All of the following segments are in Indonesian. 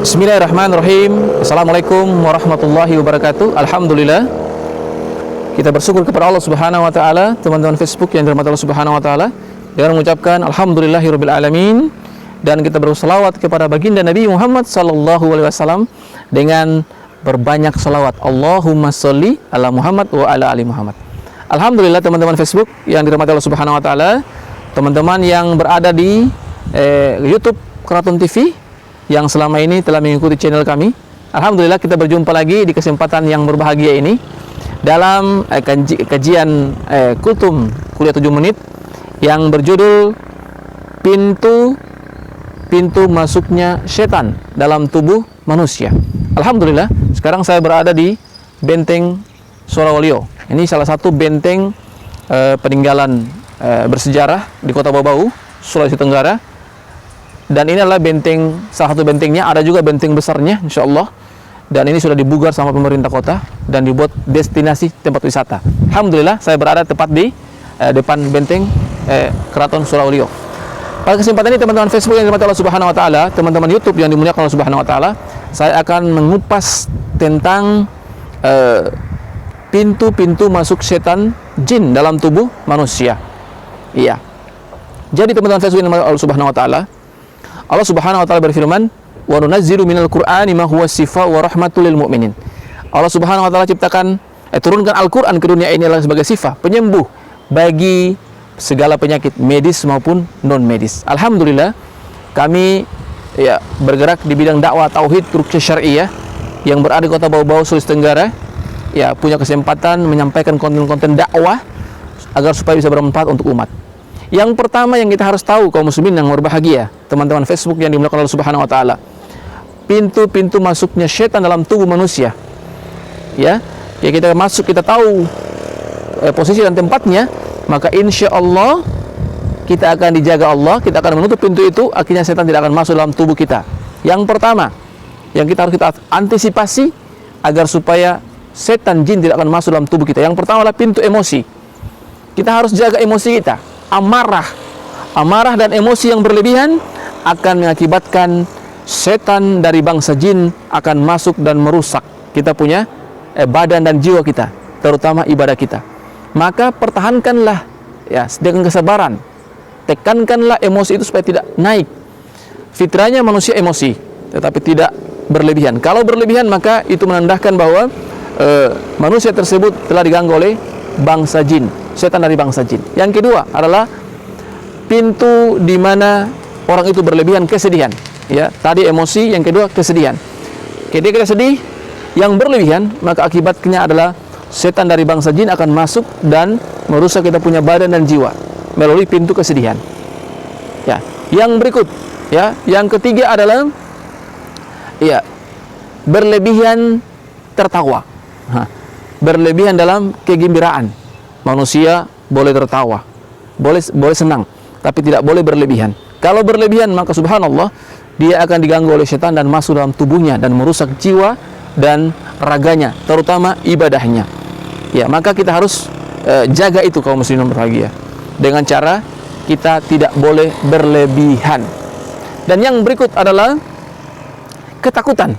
Bismillahirrahmanirrahim. Assalamualaikum warahmatullahi wabarakatuh. Alhamdulillah, kita bersyukur kepada Allah Subhanahu wa taala, teman-teman Facebook yang dirahmati Allah Subhanahu wa taala, dengan mengucapkan alhamdulillahirabbil alamin, dan kita berselawat kepada baginda Nabi Muhammad sallallahu alaihi wasallam dengan berbanyak selawat. Allahumma sholli ala Muhammad wa ala ali Muhammad. Alhamdulillah, teman-teman Facebook yang dirahmati Allah Subhanahu wa taala, teman-teman yang berada di YouTube Keraton TV yang selama ini telah mengikuti channel kami. Alhamdulillah, kita berjumpa lagi di kesempatan yang berbahagia ini dalam kajian Kultum Kuliah 7 Menit yang berjudul Pintu Masuknya Setan dalam Tubuh Manusia. Alhamdulillah, sekarang saya berada di Benteng Surawalio. Ini salah satu benteng peninggalan bersejarah di Kota Babau, Sulawesi Tenggara. Dan ini adalah benteng, salah satu bentengnya, ada juga benteng besarnya insyaallah. Dan ini sudah dibugar sama pemerintah kota dan dibuat destinasi tempat wisata. Alhamdulillah, saya berada tepat di depan benteng Keraton Surawalio. Pada kesempatan ini, teman-teman Facebook yang dirahmati Allah Subhanahu wa taala, teman-teman YouTube yang dimuliakan Allah Subhanahu wa taala, saya akan mengupas tentang pintu-pintu masuk setan jin dalam tubuh manusia. Iya. Jadi teman-teman Facebook yang dirahmati Allah Subhanahu wa taala, Allah Subhanahu wa taala berfirman, "Wa nunazzilu minal Qur'ani ma huwa shifaa wa rahmatul lil mu'minin." Allah Subhanahu wa taala turunkan Al-Qur'an ke dunia ini adalah sebagai sifat penyembuh bagi segala penyakit medis maupun non medis. Alhamdulillah, kami bergerak di bidang dakwah tauhid ruqyah syar'iyyah yang berada di Kota Bau-Bau, Sulawesi Tenggara, punya kesempatan menyampaikan konten-konten dakwah agar supaya bisa bermanfaat untuk umat. Yang pertama yang kita harus tahu, kaum muslimin yang berbahagia, teman-teman Facebook yang dimuliakan Allah Subhanahu wa taala, pintu-pintu masuknya setan dalam tubuh manusia. Ya kita masuk, kita tahu posisi dan tempatnya, maka insya Allah kita akan dijaga Allah, kita akan menutup pintu itu, akhirnya setan tidak akan masuk dalam tubuh kita. Yang pertama yang kita harus antisipasi agar supaya setan jin tidak akan masuk dalam tubuh kita, yang pertama adalah pintu emosi. Kita harus jaga emosi kita. Amarah dan emosi yang berlebihan akan mengakibatkan setan dari bangsa jin akan masuk dan merusak kita punya badan dan jiwa kita, terutama ibadah kita. Maka pertahankanlah dengan kesabaran, tekankanlah emosi itu supaya tidak naik. Fitrahnya manusia emosi, tetapi tidak berlebihan. Kalau berlebihan, maka itu menandakan bahwa manusia tersebut telah diganggu oleh bangsa jin, setan dari bangsa jin. Yang kedua adalah pintu di mana orang itu berlebihan, kesedihan. Tadi emosi, yang kedua kesedihan. Ketika kita sedih yang berlebihan, maka akibatnya adalah setan dari bangsa jin akan masuk dan merusak kita punya badan dan jiwa melalui pintu kesedihan. Yang berikut, yang ketiga adalah berlebihan tertawa. Berlebihan dalam kegembiraan. Manusia boleh tertawa, boleh senang, tapi tidak boleh berlebihan. Kalau berlebihan, maka subhanallah, dia akan diganggu oleh setan dan masuk dalam tubuhnya dan merusak jiwa dan raganya, terutama ibadahnya. Maka kita harus jaga itu, kaum muslimin berbahagia, dengan cara kita tidak boleh berlebihan. Dan yang berikut adalah ketakutan.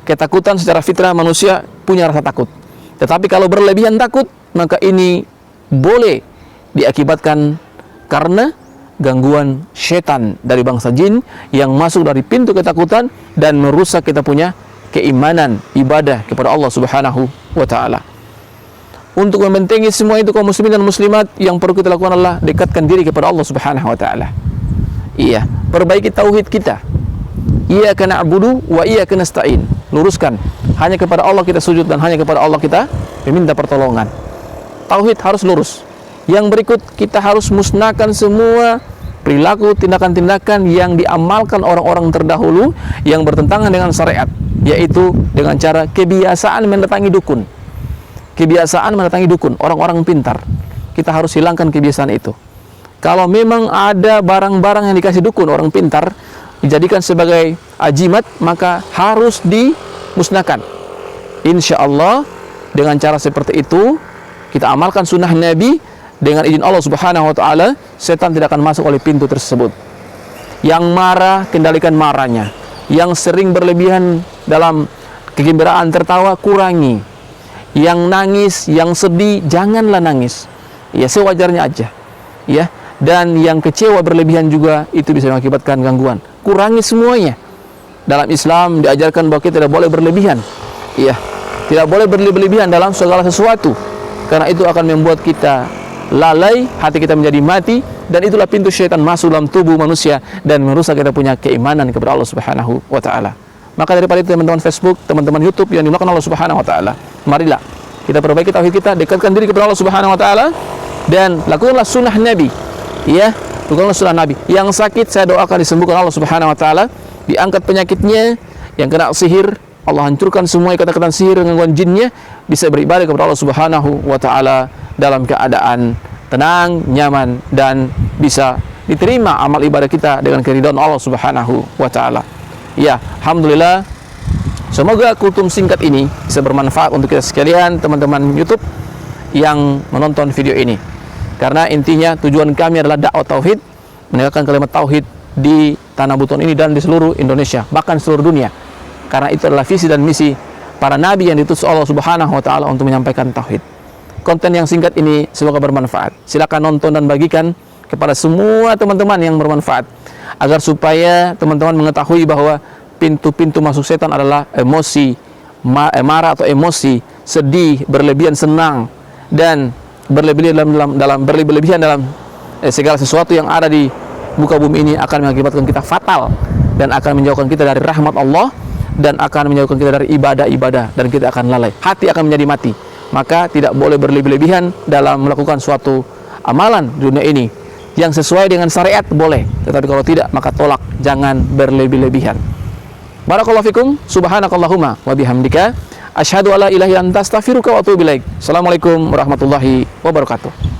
Ketakutan secara fitrah manusia punya rasa takut. Tetapi kalau berlebihan takut, maka ini boleh diakibatkan karena gangguan setan dari bangsa jin yang masuk dari pintu ketakutan dan merusak kita punya keimanan, ibadah kepada Allah Subhanahu wa taala. Untuk membentengi semua itu, kaum muslimin dan muslimat, yang perlu kita lakukan adalah dekatkan diri kepada Allah Subhanahu wa taala. Perbaiki tauhid kita. Iyyaka na'budu wa iyyaka nasta'in. Luruskan, hanya kepada Allah kita sujud dan hanya kepada Allah kita meminta pertolongan. Tauhid harus lurus. Yang berikut, kita harus musnahkan semua perilaku, tindakan-tindakan yang diamalkan orang-orang terdahulu yang bertentangan dengan syariat, yaitu dengan cara kebiasaan mendatangi dukun. Kebiasaan mendatangi dukun, orang-orang pintar. Kita harus hilangkan kebiasaan itu. Kalau memang ada barang-barang yang dikasih dukun, orang pintar, dijadikan sebagai ajimat, maka harus dimusnahkan. Insya Allah, dengan cara seperti itu, kita amalkan sunnah Nabi, dengan izin Allah Subhanahu wa taala, setan tidak akan masuk oleh pintu tersebut. Yang marah, kendalikan marahnya. Yang sering berlebihan dalam kegembiraan tertawa, kurangi. Yang nangis, yang sedih, janganlah nangis. Ya, sewajarnya aja. Ya, dan yang kecewa berlebihan juga itu bisa mengakibatkan gangguan. Kurangi semuanya. Dalam Islam diajarkan bahwa kita tidak boleh berlebihan. Ya, tidak boleh berlebihan dalam segala sesuatu. Karena itu akan membuat kita lalai, hati kita menjadi mati, dan itulah pintu syaitan masuk dalam tubuh manusia dan merusak kita punya keimanan kepada Allah Subhanahu wa taala. Maka daripada itu teman-teman Facebook, teman-teman YouTube yang dimuliakan Allah Subhanahu wa taala, marilah kita perbaiki tauhid kita, dekatkan diri kepada Allah Subhanahu wa taala dan lakukanlah sunnah Nabi. Ya, lakukanlah sunnah Nabi. Yang sakit saya doakan disembuhkan Allah Subhanahu wa taala, diangkat penyakitnya, yang kena sihir Allah hancurkan semua ikatan sihir dan gangguan jinnya, bisa beribadah kepada Allah Subhanahu wa taala dalam keadaan tenang, nyaman, dan bisa diterima amal ibadah kita dengan keridhaan Allah Subhanahu wa taala. Ya, alhamdulillah. Semoga kultum singkat ini bisa bermanfaat untuk kita sekalian, teman-teman YouTube yang menonton video ini. Karena intinya tujuan kami adalah dakwah tauhid, menegakkan kalimat tauhid di tanah Buton ini dan di seluruh Indonesia, bahkan seluruh dunia. Karena itu adalah visi dan misi para nabi yang diutus Allah Subhanahu wa taala untuk menyampaikan tauhid. Konten yang singkat ini semoga bermanfaat. Silakan nonton dan bagikan kepada semua teman-teman yang bermanfaat, agar supaya teman-teman mengetahui bahwa pintu-pintu masuk setan adalah emosi, marah atau emosi, sedih, berlebihan senang, dan berlebihan dalam segala sesuatu yang ada di muka bumi ini akan mengakibatkan kita fatal dan akan menjauhkan kita dari rahmat Allah dan akan menjauhkan kita dari ibadah-ibadah dan kita akan lalai. Hati akan menjadi mati. Maka tidak boleh berlebihan dalam melakukan suatu amalan di dunia ini. Yang sesuai dengan syariat boleh, tetapi kalau tidak maka tolak, jangan berlebihan. Barakallahu fikum, subhanakallahumma wa bihamdika asyhadu alla ilaha illa anta astaghfiruka wa atubu ilaik. Assalamualaikum warahmatullahi wabarakatuh.